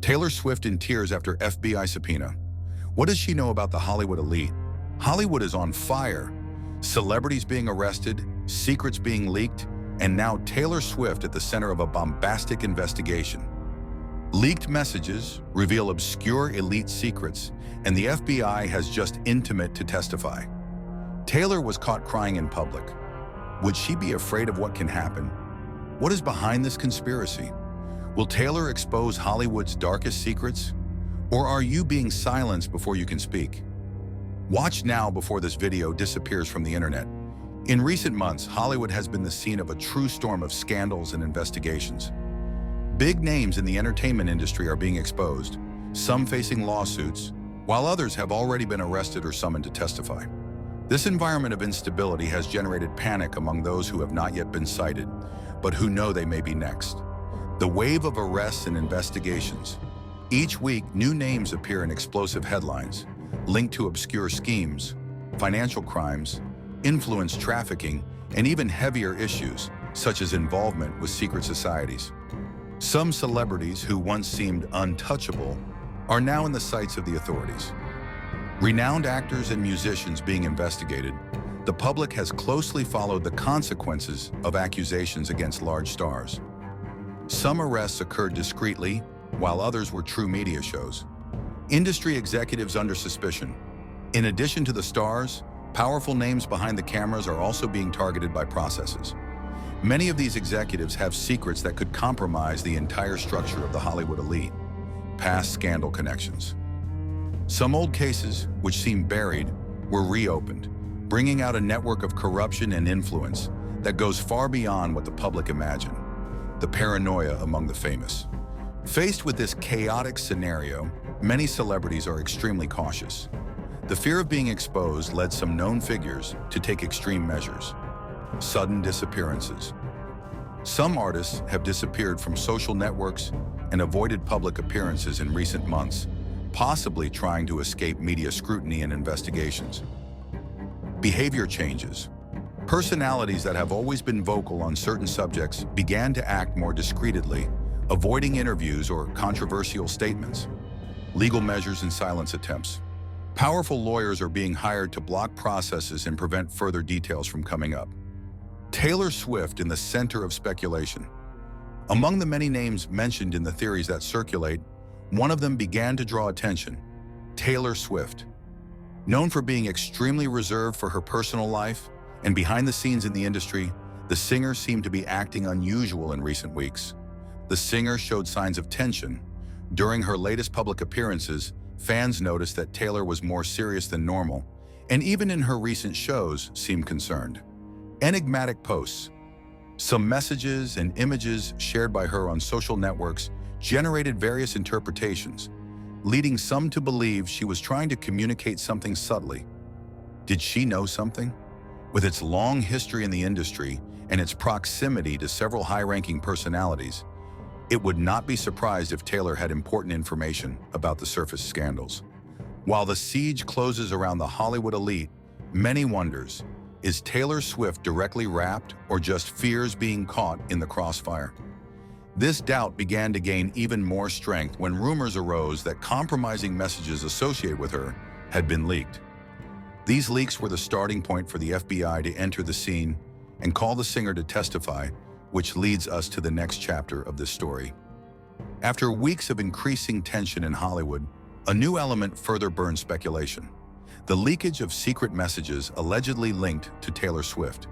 Taylor Swift in tears after FBI subpoena. What does she know about the Hollywood elite? Hollywood is on fire. Celebrities being arrested, secrets being leaked, and now Taylor Swift at the center of a bombastic investigation. Leaked messages reveal obscure elite secrets, and the FBI has just intimate to testify. Taylor was caught crying in public. Would she be afraid of what can happen? What is behind this conspiracy? Will Taylor expose Hollywood's darkest secrets? Or are you being silenced before you can speak? Watch now before this video disappears from the internet. In recent months, Hollywood has been the scene of a true storm of scandals and investigations. Big names in the entertainment industry are being exposed, some facing lawsuits, while others have already been arrested or summoned to testify. This environment of instability has generated panic among those who have not yet been cited, but who know they may be next. The wave of arrests and investigations. Each week, new names appear in explosive headlines, linked to obscure schemes, financial crimes, influence trafficking, and even heavier issues, such as involvement with secret societies. Some celebrities who once seemed untouchable are now in the sights of the authorities. Renowned actors and musicians being investigated, the public has closely followed the consequences of accusations against large stars. Some arrests occurred discreetly, while others were true media shows. Industry executives under suspicion. In addition to the stars, powerful names behind the cameras are also being targeted by processes. Many of these executives have secrets that could compromise the entire structure of the Hollywood elite. Past scandal connections. Some old cases, which seemed buried, were reopened, bringing out a network of corruption and influence that goes far beyond what the public imagine. The paranoia among the famous. Faced with this chaotic scenario, many celebrities are extremely cautious. The fear of being exposed led some known figures to take extreme measures. Sudden disappearances. Some artists have disappeared from social networks and avoided public appearances in recent months, possibly trying to escape media scrutiny and investigations. Behavior changes. Personalities that have always been vocal on certain subjects began to act more discreetly, avoiding interviews or controversial statements. Legal measures and silence attempts. Powerful lawyers are being hired to block processes and prevent further details from coming up. Taylor Swift in the center of speculation. Among the many names mentioned in the theories that circulate, one of them began to draw attention: Taylor Swift. Known for being extremely reserved for her personal life and behind the scenes in the industry, the singer seemed to be acting unusual in recent weeks. The singer showed signs of tension. During her latest public appearances, fans noticed that Taylor was more serious than normal, and even in her recent shows seemed concerned. Enigmatic posts. Some messages and images shared by her on social networks generated various interpretations, leading some to believe she was trying to communicate something subtly. Did she know something? With its long history in the industry and its proximity to several high-ranking personalities, it would not be surprised if Taylor had important information about the surface scandals. While the siege closes around the Hollywood elite, many wonders, is Taylor Swift directly wrapped or just fears being caught in the crossfire? This doubt began to gain even more strength when rumors arose that compromising messages associated with her had been leaked. These leaks were the starting point for the FBI to enter the scene and call the singer to testify, which leads us to the next chapter of this story. After weeks of increasing tension in Hollywood, a new element further burned speculation: the leakage of secret messages allegedly linked to Taylor Swift.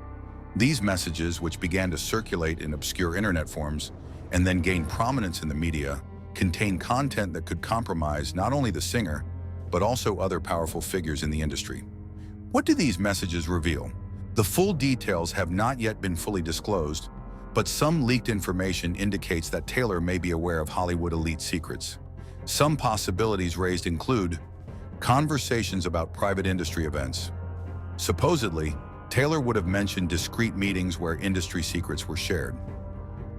These messages, which began to circulate in obscure internet forms and then gained prominence in the media, contain content that could compromise not only the singer, but also other powerful figures in the industry. What do these messages reveal? The full details have not yet been fully disclosed, but some leaked information indicates that Taylor may be aware of Hollywood elite secrets. Some possibilities raised include conversations about private industry events. Supposedly, Taylor would have mentioned discreet meetings where industry secrets were shared.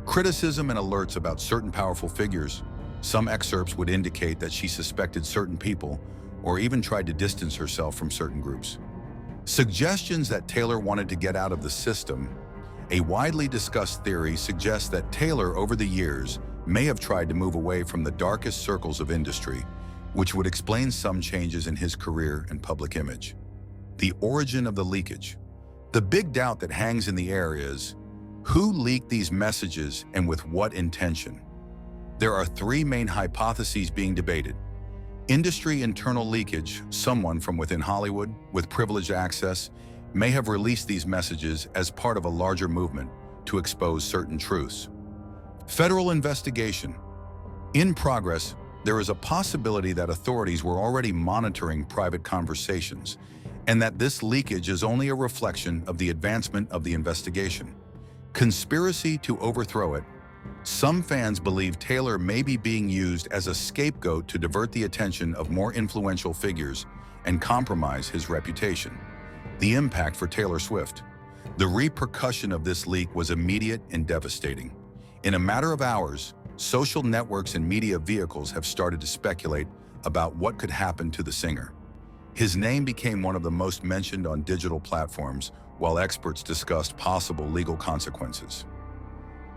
Criticism and alerts about certain powerful figures. Some excerpts would indicate that she suspected certain people or even tried to distance herself from certain groups. Suggestions that Taylor wanted to get out of the system. A widely discussed theory suggests that Taylor, over the years, may have tried to move away from the darkest circles of industry, which would explain some changes in his career and public image. The origin of the leakage. The big doubt that hangs in the air is, who leaked these messages and with what intention? There are three main hypotheses being debated. Industry internal leakage. Someone from within Hollywood, with privileged access, may have released these messages as part of a larger movement to expose certain truths. Federal investigation. In progress, there is a possibility that authorities were already monitoring private conversations, and that this leakage is only a reflection of the advancement of the investigation. Conspiracy to overthrow it. Some fans believe Taylor may be being used as a scapegoat to divert the attention of more influential figures and compromise his reputation. The impact for Taylor Swift. The repercussion of this leak was immediate and devastating. In a matter of hours, social networks and media vehicles have started to speculate about what could happen to the singer. His name became one of the most mentioned on digital platforms, while experts discussed possible legal consequences.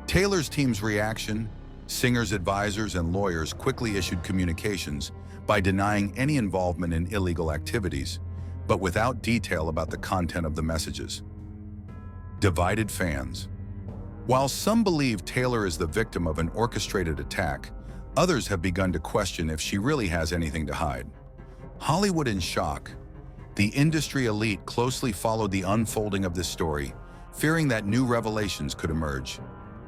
Taylor's team's reaction. Singer's advisors and lawyers quickly issued communications by denying any involvement in illegal activities, but without detail about the content of the messages. Divided fans. While some believe Taylor is the victim of an orchestrated attack, others have begun to question if she really has anything to hide. Hollywood in shock. The industry elite closely followed the unfolding of this story, fearing that new revelations could emerge.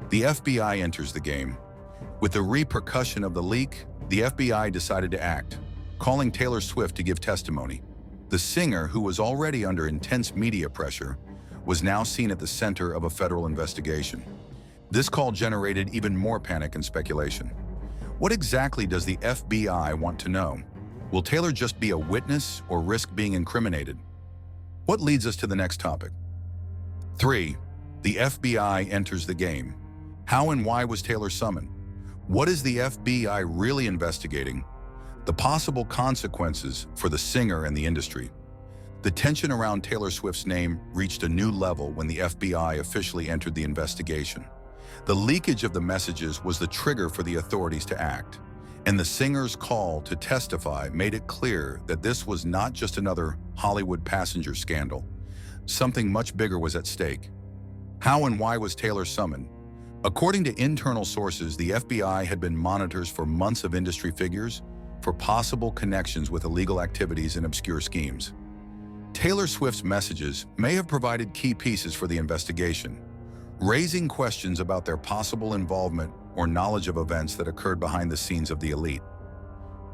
The FBI enters the game. With the repercussion of the leak, the FBI decided to act, calling Taylor Swift to give testimony. The singer, who was already under intense media pressure, was now seen at the center of a federal investigation. This call generated even more panic and speculation. What exactly does the FBI want to know? Will Taylor just be a witness or risk being incriminated? What leads us to the next topic? 3. The FBI enters the game. How and why was Taylor summoned? What is the FBI really investigating? The possible consequences for the singer and the industry. The tension around Taylor Swift's name reached a new level when the FBI officially entered the investigation. The leakage of the messages was the trigger for the authorities to act, and the singer's call to testify made it clear that this was not just another Hollywood passenger scandal. Something much bigger was at stake. How and why was Taylor summoned? According to internal sources, the FBI had been monitors for months of industry figures for possible connections with illegal activities and obscure schemes. Taylor Swift's messages may have provided key pieces for the investigation, raising questions about their possible involvement or knowledge of events that occurred behind the scenes of the elite.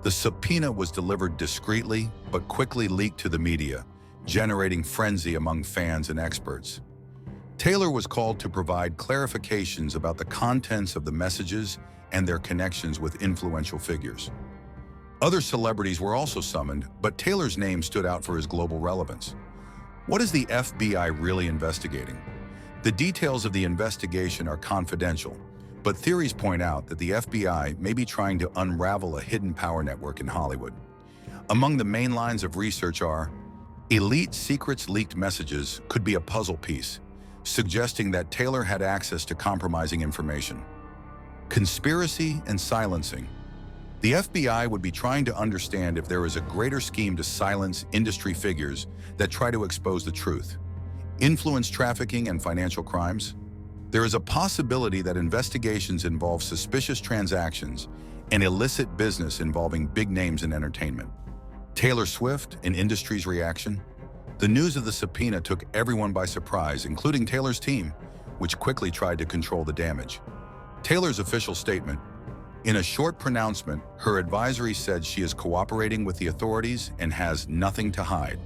The subpoena was delivered discreetly but quickly leaked to the media, generating frenzy among fans and experts. Taylor was called to provide clarifications about the contents of the messages and their connections with influential figures. Other celebrities were also summoned, but Taylor's name stood out for his global relevance. What is the FBI really investigating? The details of the investigation are confidential, but theories point out that the FBI may be trying to unravel a hidden power network in Hollywood. Among the main lines of research are, elite secrets leaked messages could be a puzzle piece, suggesting that Taylor had access to compromising information. Conspiracy and silencing. The FBI would be trying to understand if there is a greater scheme to silence industry figures that try to expose the truth. Influence trafficking and financial crimes. There is a possibility that investigations involve suspicious transactions and illicit business involving big names in entertainment. Taylor Swift and industry's reaction. The news of the subpoena took everyone by surprise, including Taylor's team, which quickly tried to control the damage. Taylor's official statement. In a short pronouncement, her advisory said she is cooperating with the authorities and has nothing to hide.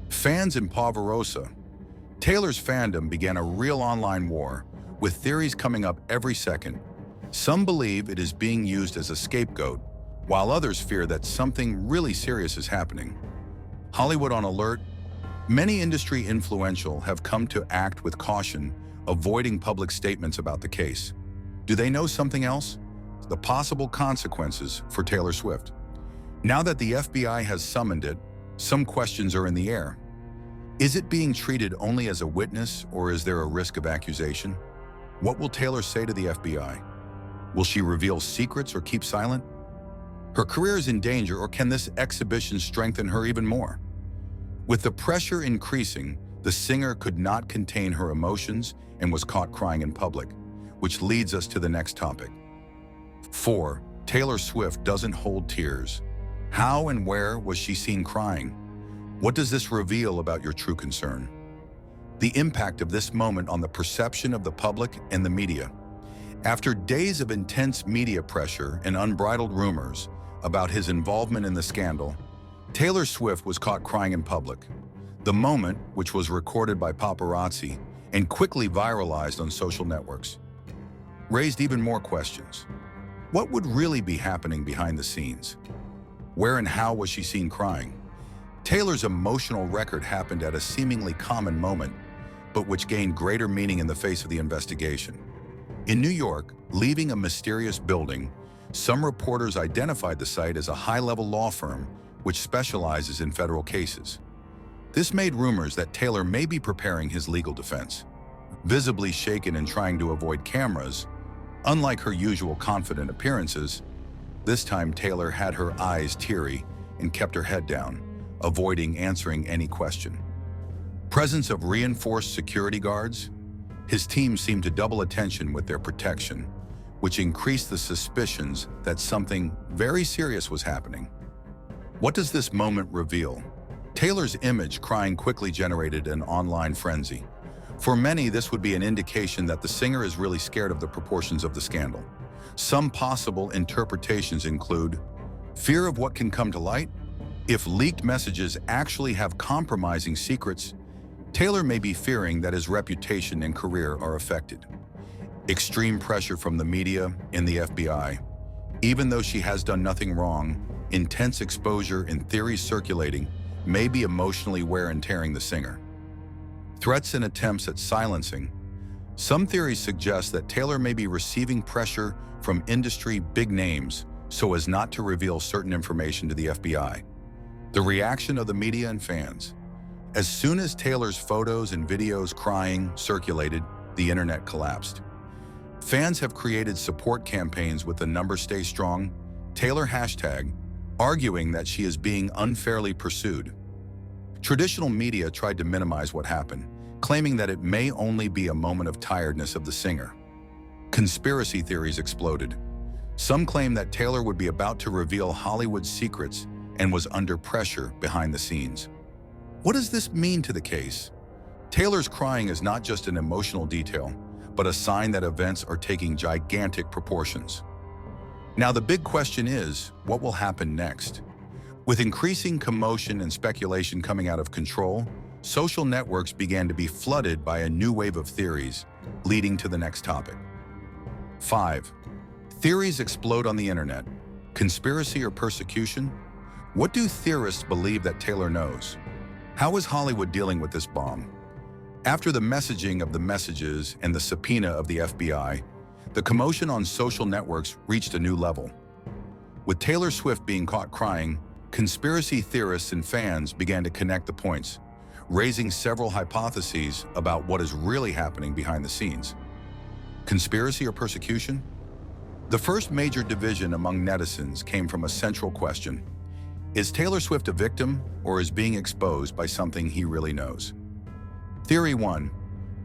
Fans in Pavarosa. Taylor's fandom began a real online war, with theories coming up every second. Some believe it is being used as a scapegoat, while others fear that something really serious is happening. Hollywood on alert. Many industry influential have come to act with caution, avoiding public statements about the case. Do they know something else? The possible consequences for Taylor Swift. Now that the FBI has summoned it, some questions are in the air. Is it being treated only as a witness, or is there a risk of accusation? What will Taylor say to the FBI? Will she reveal secrets or keep silent? Her career is in danger, or can this exhibition strengthen her even more? With the pressure increasing, the singer could not contain her emotions and was caught crying in public, which leads us to the next topic. 4. Taylor Swift doesn't hold tears. How and where was she seen crying? What does this reveal about your true concern? The impact of this moment on the perception of the public and the media. After days of intense media pressure and unbridled rumors about his involvement in the scandal, Taylor Swift was caught crying in public. The moment, which was recorded by paparazzi and quickly viralized on social networks, raised even more questions. What would really be happening behind the scenes? Where and how was she seen crying? Taylor's emotional record happened at a seemingly common moment, but which gained greater meaning in the face of the investigation. In New York, leaving a mysterious building, some reporters identified the site as a high-level law firm which specializes in federal cases. This made rumors that Taylor may be preparing his legal defense. Visibly shaken and trying to avoid cameras, unlike her usual confident appearances, this time Taylor had her eyes teary and kept her head down, avoiding answering any question. Presence of reinforced security guards, his team seemed to double attention with their protection, which increased the suspicions that something very serious was happening. What does this moment reveal? Taylor's image crying quickly generated an online frenzy. For many, this would be an indication that the singer is really scared of the proportions of the scandal. Some possible interpretations include fear of what can come to light. If leaked messages actually have compromising secrets, Taylor may be fearing that his reputation and career are affected. Extreme pressure from the media and the FBI. Even though she has done nothing wrong, intense exposure and theories circulating may be emotionally wear and tearing the singer. Threats and attempts at silencing. Some theories suggest that Taylor may be receiving pressure from industry big names so as not to reveal certain information to the FBI. The reaction of the media and fans. As soon as Taylor's photos and videos crying circulated, the internet collapsed. Fans have created support campaigns with the number Stay Strong, Taylor hashtag, arguing that she is being unfairly pursued. Traditional media tried to minimize what happened, claiming that it may only be a moment of tiredness of the singer. Conspiracy theories exploded. Some claim that Taylor would be about to reveal Hollywood's secrets and was under pressure behind the scenes. What does this mean to the case? Taylor's crying is not just an emotional detail, but a sign that events are taking gigantic proportions. Now the big question is, what will happen next? With increasing commotion and speculation coming out of control, social networks began to be flooded by a new wave of theories, leading to the next topic. 5. Theories explode on the internet. Conspiracy or persecution? What do theorists believe that Taylor knows? How is Hollywood dealing with this bomb? After the messaging of the messages and the subpoena of the FBI, the commotion on social networks reached a new level. With Taylor Swift being caught crying, conspiracy theorists and fans began to connect the points, raising several hypotheses about what is really happening behind the scenes. Conspiracy or persecution? The first major division among netizens came from a central question. Is Taylor Swift a victim or is being exposed by something he really knows? Theory 1.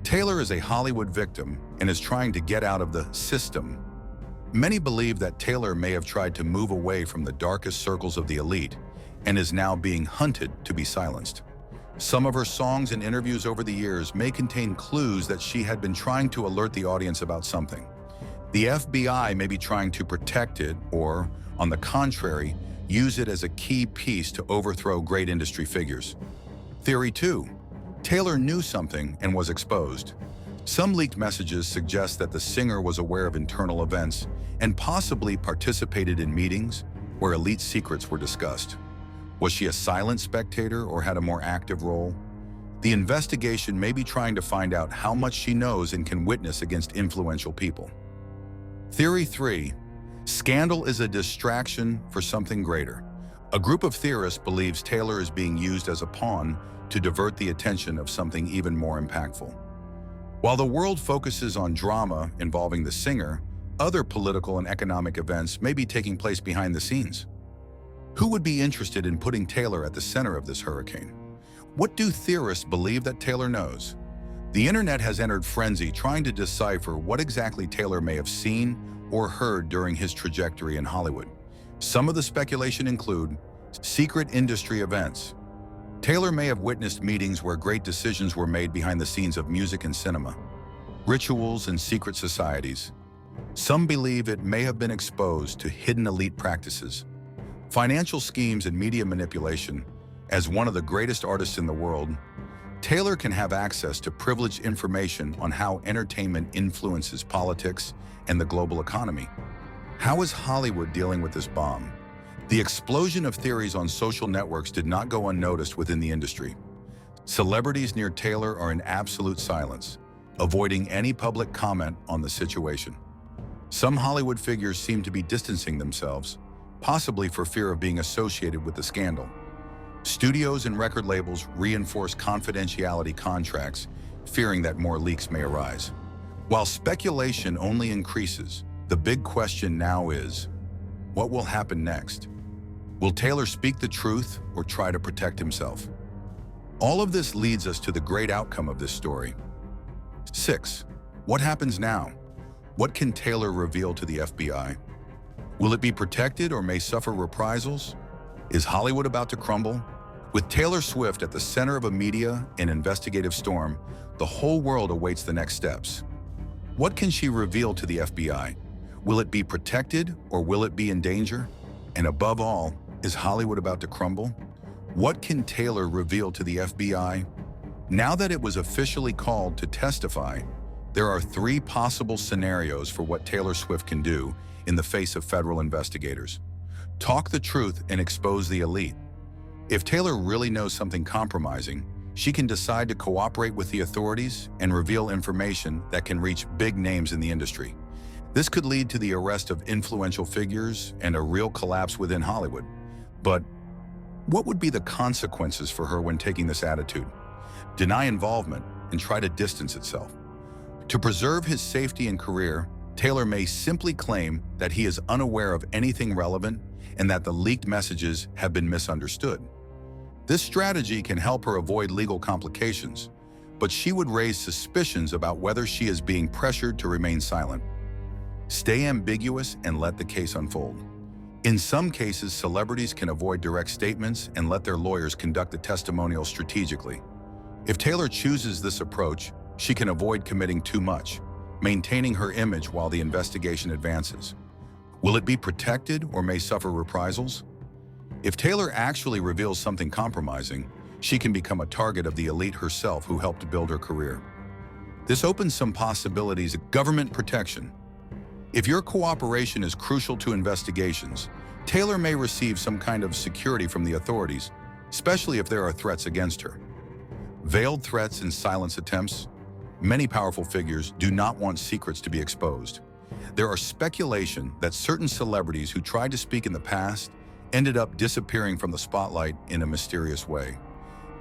Taylor is a Hollywood victim and is trying to get out of the system. Many believe that Taylor may have tried to move away from the darkest circles of the elite and is now being hunted to be silenced. Some of her songs and interviews over the years may contain clues that she had been trying to alert the audience about something. The FBI may be trying to protect it or, on the contrary, use it as a key piece to overthrow great industry figures. Theory 2. Taylor knew something and was exposed. Some leaked messages suggest that the singer was aware of internal events and possibly participated in meetings where elite secrets were discussed. Was she a silent spectator or had a more active role? The investigation may be trying to find out how much she knows and can witness against influential people. Theory 3. Scandal is a distraction for something greater. A group of theorists believes Taylor is being used as a pawn to divert the attention of something even more impactful. While the world focuses on drama involving the singer, other political and economic events may be taking place behind the scenes. Who would be interested in putting Taylor at the center of this hurricane? What do theorists believe that Taylor knows? The internet has entered frenzy trying to decipher what exactly Taylor may have seen or heard during his trajectory in Hollywood. Some of the speculation include secret industry events. Taylor may have witnessed meetings where great decisions were made behind the scenes of music and cinema, rituals and secret societies. Some believe it may have been exposed to hidden elite practices, financial schemes and media manipulation. As one of the greatest artists in the world, Taylor can have access to privileged information on how entertainment influences politics and the global economy. How is Hollywood dealing with this bomb? The explosion of theories on social networks did not go unnoticed within the industry. Celebrities near Taylor are in absolute silence, avoiding any public comment on the situation. Some Hollywood figures seem to be distancing themselves, possibly for fear of being associated with the scandal. Studios and record labels reinforce confidentiality contracts, fearing that more leaks may arise. While speculation only increases, the big question now is, what will happen next? Will Taylor speak the truth or try to protect himself? All of this leads us to the great outcome of this story. 6. What happens now? What can Taylor reveal to the FBI? Will it be protected or may suffer reprisals? Is Hollywood about to crumble? With Taylor Swift at the center of a media and investigative storm, the whole world awaits the next steps. What can she reveal to the FBI? Will it be protected or will it be in danger? And above all, is Hollywood about to crumble? What can Taylor reveal to the FBI? Now that it was officially called to testify, there are 3 possible scenarios for what Taylor Swift can do in the face of federal investigators. Talk the truth and expose the elite. If Taylor really knows something compromising, she can decide to cooperate with the authorities and reveal information that can reach big names in the industry. This could lead to the arrest of influential figures and a real collapse within Hollywood. But what would be the consequences for her when taking this attitude? Deny involvement and try to distance itself. To preserve his safety and career, Taylor may simply claim that he is unaware of anything relevant and that the leaked messages have been misunderstood. This strategy can help her avoid legal complications, but she would raise suspicions about whether she is being pressured to remain silent. Stay ambiguous and let the case unfold. In some cases, celebrities can avoid direct statements and let their lawyers conduct the testimonial strategically. If Taylor chooses this approach, she can avoid committing too much, maintaining her image while the investigation advances. Will it be protected or may suffer reprisals? If Taylor actually reveals something compromising, she can become a target of the elite herself who helped build her career. This opens some possibilities of government protection. If your cooperation is crucial to investigations, Taylor may receive some kind of security from the authorities, especially if there are threats against her. Veiled threats and silence attempts. Many powerful figures do not want secrets to be exposed. There are speculation that certain celebrities who tried to speak in the past ended up disappearing from the spotlight in a mysterious way.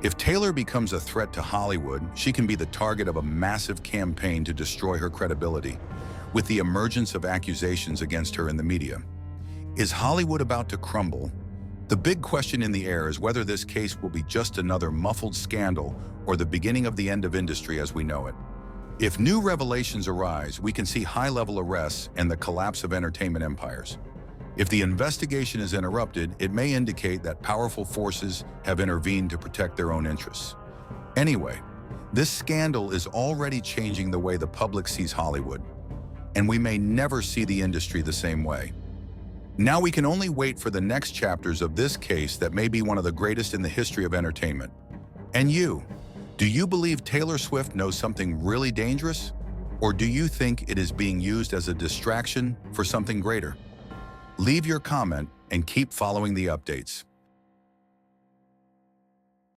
If Taylor becomes a threat to Hollywood, she can be the target of a massive campaign to destroy her credibility, with the emergence of accusations against her in the media. Is Hollywood about to crumble? The big question in the air is whether this case will be just another muffled scandal or the beginning of the end of industry as we know it. If new revelations arise, we can see high-level arrests and the collapse of entertainment empires. If the investigation is interrupted, it may indicate that powerful forces have intervened to protect their own interests. Anyway, this scandal is already changing the way the public sees Hollywood, and we may never see the industry the same way. Now we can only wait for the next chapters of this case that may be one of the greatest in the history of entertainment. And you, do you believe Taylor Swift knows something really dangerous? Or do you think it is being used as a distraction for something greater? Leave your comment and keep following the updates.